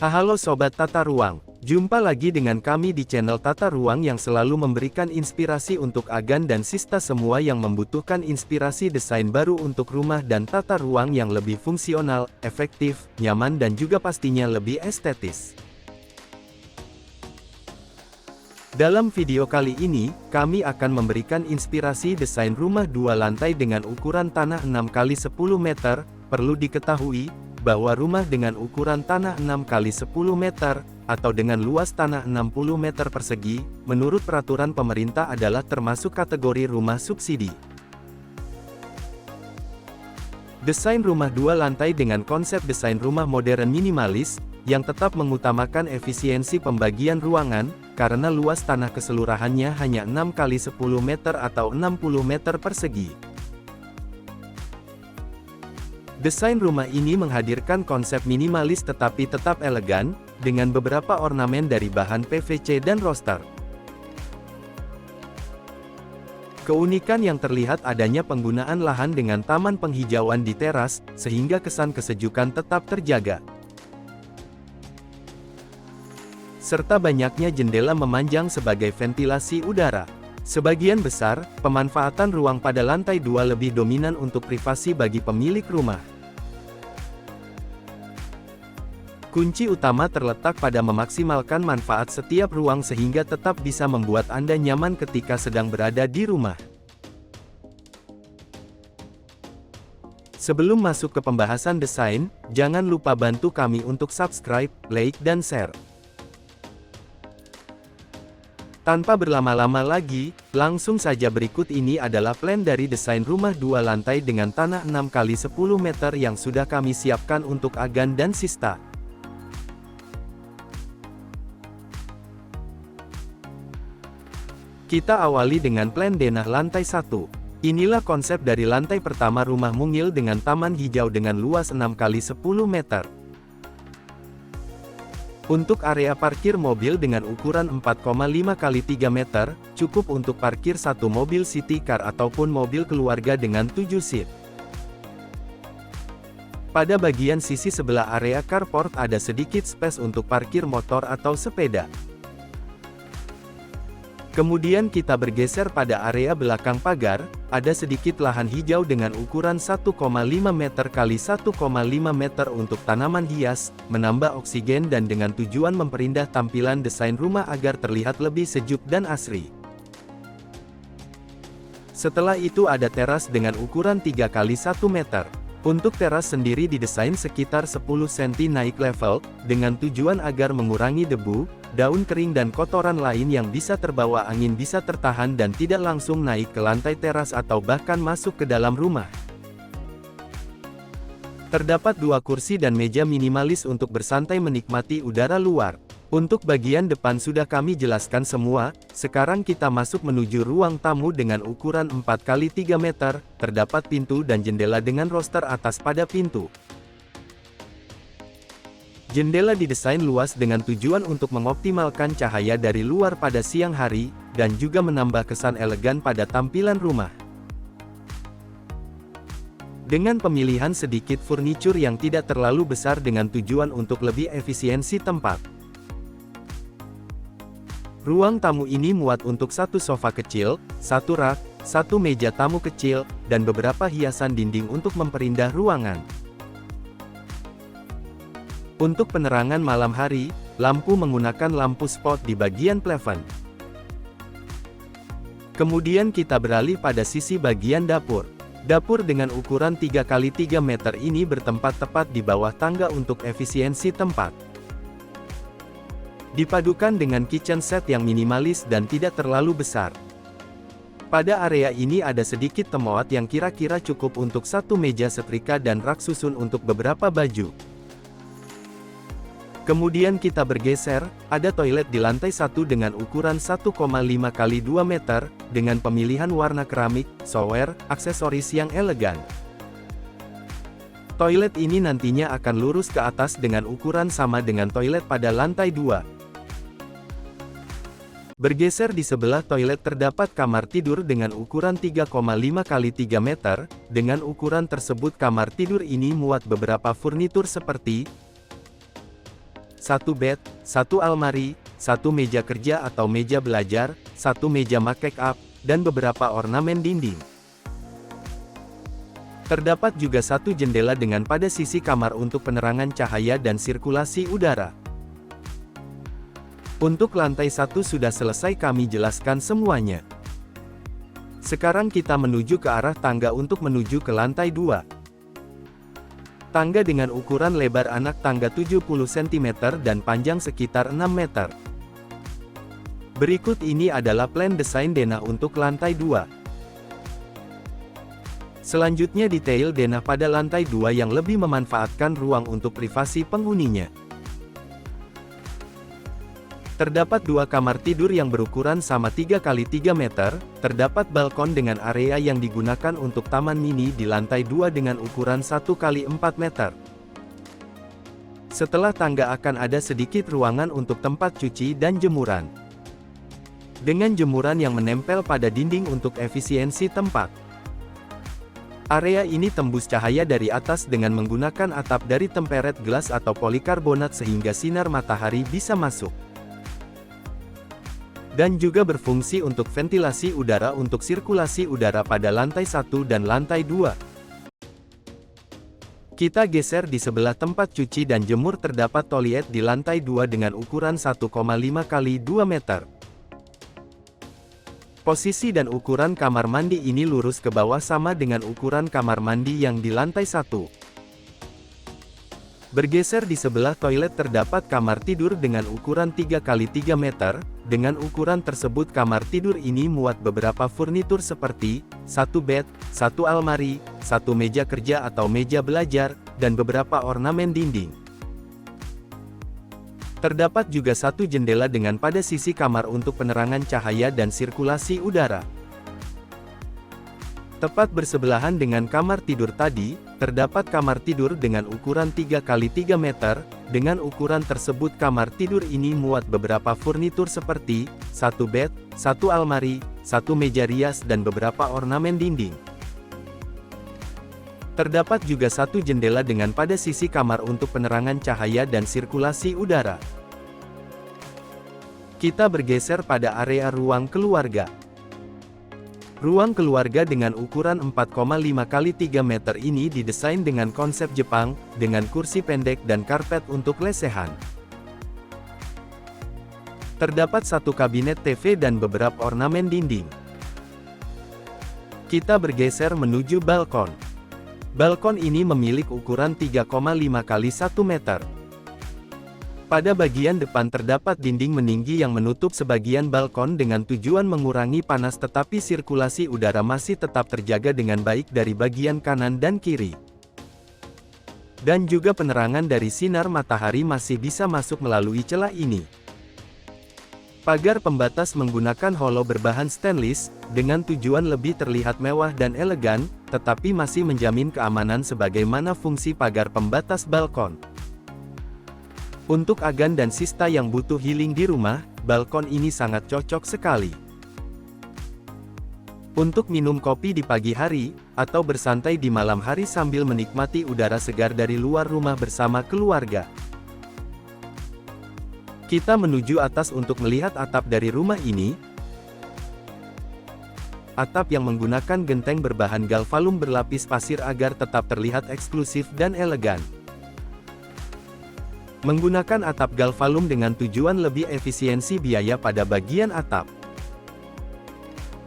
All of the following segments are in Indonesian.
Halo Sobat Tata Ruang, jumpa lagi dengan kami di channel Tata Ruang yang selalu memberikan inspirasi untuk Agan dan Sista semua yang membutuhkan inspirasi desain baru untuk rumah dan tata ruang yang lebih fungsional, efektif, nyaman dan juga pastinya lebih estetis. Dalam video kali ini, kami akan memberikan inspirasi desain rumah 2 lantai dengan ukuran tanah 6x10 meter. Perlu diketahui, bahwa rumah dengan ukuran tanah 6x10 meter, atau dengan luas tanah 60 meter persegi, menurut peraturan pemerintah adalah termasuk kategori rumah subsidi. Desain rumah 2 lantai dengan konsep desain rumah modern minimalis, yang tetap mengutamakan efisiensi pembagian ruangan, karena luas tanah keseluruhannya hanya 6x10 meter atau 60 meter persegi. Desain rumah ini menghadirkan konsep minimalis tetapi tetap elegan, dengan beberapa ornamen dari bahan PVC dan roster. Keunikan yang terlihat adanya penggunaan lahan dengan taman penghijauan di teras, sehingga kesan kesejukan tetap terjaga. Serta banyaknya jendela memanjang sebagai ventilasi udara. Sebagian besar, pemanfaatan ruang pada lantai 2 lebih dominan untuk privasi bagi pemilik rumah. Kunci utama terletak pada memaksimalkan manfaat setiap ruang sehingga tetap bisa membuat Anda nyaman ketika sedang berada di rumah. Sebelum masuk ke pembahasan desain, jangan lupa bantu kami untuk subscribe, like dan share. Tanpa berlama-lama lagi, langsung saja berikut ini adalah plan dari desain rumah 2 lantai dengan tanah 6x10 meter yang sudah kami siapkan untuk Agan dan Sista. Kita awali dengan plan denah lantai 1. Inilah konsep dari lantai pertama rumah mungil dengan taman hijau dengan luas 6x10 meter. Untuk area parkir mobil dengan ukuran 4,5x3 meter, cukup untuk parkir satu mobil city car ataupun mobil keluarga dengan 7 seat. Pada bagian sisi sebelah area carport ada sedikit space untuk parkir motor atau sepeda. Kemudian kita bergeser pada area belakang pagar, ada sedikit lahan hijau dengan ukuran 1,5 meter x 1,5 meter untuk tanaman hias, menambah oksigen dan dengan tujuan memperindah tampilan desain rumah agar terlihat lebih sejuk dan asri. Setelah itu ada teras dengan ukuran 3x1 meter. Untuk teras sendiri didesain sekitar 10 cm naik level, dengan tujuan agar mengurangi debu, daun kering dan kotoran lain yang bisa terbawa angin bisa tertahan dan tidak langsung naik ke lantai teras atau bahkan masuk ke dalam rumah. Terdapat 2 kursi dan meja minimalis untuk bersantai menikmati udara luar. Untuk bagian depan sudah kami jelaskan semua, sekarang kita masuk menuju ruang tamu dengan ukuran 4x3 meter, terdapat pintu dan jendela dengan roster atas pada pintu. Jendela didesain luas dengan tujuan untuk mengoptimalkan cahaya dari luar pada siang hari, dan juga menambah kesan elegan pada tampilan rumah. Dengan pemilihan sedikit furnitur yang tidak terlalu besar dengan tujuan untuk lebih efisiensi tempat. Ruang tamu ini muat untuk 1 sofa kecil, 1 rak, 1 meja tamu kecil, dan beberapa hiasan dinding untuk memperindah ruangan. Untuk penerangan malam hari, lampu menggunakan lampu spot di bagian plafon. Kemudian kita beralih pada sisi bagian dapur. Dapur dengan ukuran 3x3 meter ini bertempat tepat di bawah tangga untuk efisiensi tempat. Dipadukan dengan kitchen set yang minimalis dan tidak terlalu besar. Pada area ini ada sedikit tempat yang kira-kira cukup untuk 1 meja setrika dan rak susun untuk beberapa baju. Kemudian kita bergeser, ada toilet di lantai 1 dengan ukuran 1,5x2 meter, dengan pemilihan warna keramik, shower, aksesoris yang elegan. Toilet ini nantinya akan lurus ke atas dengan ukuran sama dengan toilet pada lantai 2. Bergeser di sebelah toilet terdapat kamar tidur dengan ukuran 3,5x3 meter, dengan ukuran tersebut kamar tidur ini muat beberapa furnitur seperti 1 bed, 1 almari, 1 meja kerja atau meja belajar, 1 meja make up, dan beberapa ornamen dinding. Terdapat juga 1 jendela dengan pada sisi kamar untuk penerangan cahaya dan sirkulasi udara. Untuk lantai 1 sudah selesai kami jelaskan semuanya. Sekarang kita menuju ke arah tangga untuk menuju ke lantai 2. Tangga dengan ukuran lebar anak tangga 70 cm dan panjang sekitar 6 meter. Berikut ini adalah plan desain denah untuk lantai 2. Selanjutnya detail denah pada lantai 2 yang lebih memanfaatkan ruang untuk privasi penghuninya. Terdapat 2 kamar tidur yang berukuran sama 3 x 3 meter, terdapat balkon dengan area yang digunakan untuk taman mini di lantai 2 dengan ukuran 1 x 4 meter. Setelah tangga akan ada sedikit ruangan untuk tempat cuci dan jemuran. Dengan jemuran yang menempel pada dinding untuk efisiensi tempat. Area ini tembus cahaya dari atas dengan menggunakan atap dari temperet gelas atau polikarbonat sehingga sinar matahari bisa masuk. Dan juga berfungsi untuk ventilasi udara untuk sirkulasi udara pada lantai 1 dan lantai 2. Kita geser di sebelah tempat cuci dan jemur terdapat toilet di lantai 2 dengan ukuran 1,5 x 2 meter. Posisi dan ukuran kamar mandi ini lurus ke bawah sama dengan ukuran kamar mandi yang di lantai 1. Bergeser di sebelah toilet terdapat kamar tidur dengan ukuran 3 x 3 meter, dengan ukuran tersebut kamar tidur ini muat beberapa furnitur seperti, 1 bed, 1 almari, 1 meja kerja atau meja belajar, dan beberapa ornamen dinding. Terdapat juga 1 jendela dengan pada sisi kamar untuk penerangan cahaya dan sirkulasi udara. Tepat bersebelahan dengan kamar tidur tadi, terdapat kamar tidur dengan ukuran 3 x 3 meter, dengan ukuran tersebut kamar tidur ini muat beberapa furnitur seperti, 1 bed, 1 almari, 1 meja rias dan beberapa ornamen dinding. Terdapat juga 1 jendela dengan pada sisi kamar untuk penerangan cahaya dan sirkulasi udara. Kita bergeser pada area ruang keluarga. Ruang keluarga dengan ukuran 4,5 x 3 meter ini didesain dengan konsep Jepang, dengan kursi pendek dan karpet untuk lesehan. Terdapat 1 kabinet TV dan beberapa ornamen dinding. Kita bergeser menuju balkon. Balkon ini memiliki ukuran 3,5 x 1 meter. Pada bagian depan terdapat dinding meninggi yang menutup sebagian balkon dengan tujuan mengurangi panas tetapi sirkulasi udara masih tetap terjaga dengan baik dari bagian kanan dan kiri. Dan juga penerangan dari sinar matahari masih bisa masuk melalui celah ini. Pagar pembatas menggunakan holo berbahan stainless, dengan tujuan lebih terlihat mewah dan elegan, tetapi masih menjamin keamanan sebagaimana fungsi pagar pembatas balkon. Untuk agan dan sista yang butuh healing di rumah, balkon ini sangat cocok sekali. Untuk minum kopi di pagi hari, atau bersantai di malam hari sambil menikmati udara segar dari luar rumah bersama keluarga. Kita menuju atas untuk melihat atap dari rumah ini. Atap yang menggunakan genteng berbahan galvalum berlapis pasir agar tetap terlihat eksklusif dan elegan. Menggunakan atap galvalum dengan tujuan lebih efisiensi biaya pada bagian atap.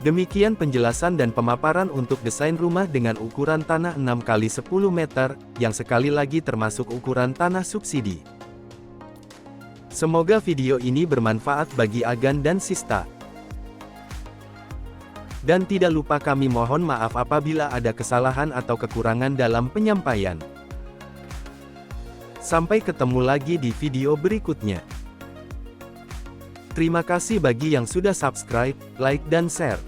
Demikian penjelasan dan pemaparan untuk desain rumah dengan ukuran tanah 6 x 10 meter, yang sekali lagi termasuk ukuran tanah subsidi. Semoga video ini bermanfaat bagi Agan dan Sista. Dan tidak lupa kami mohon maaf apabila ada kesalahan atau kekurangan dalam penyampaian. Sampai ketemu lagi di video berikutnya. Terima kasih bagi yang sudah subscribe, like dan share.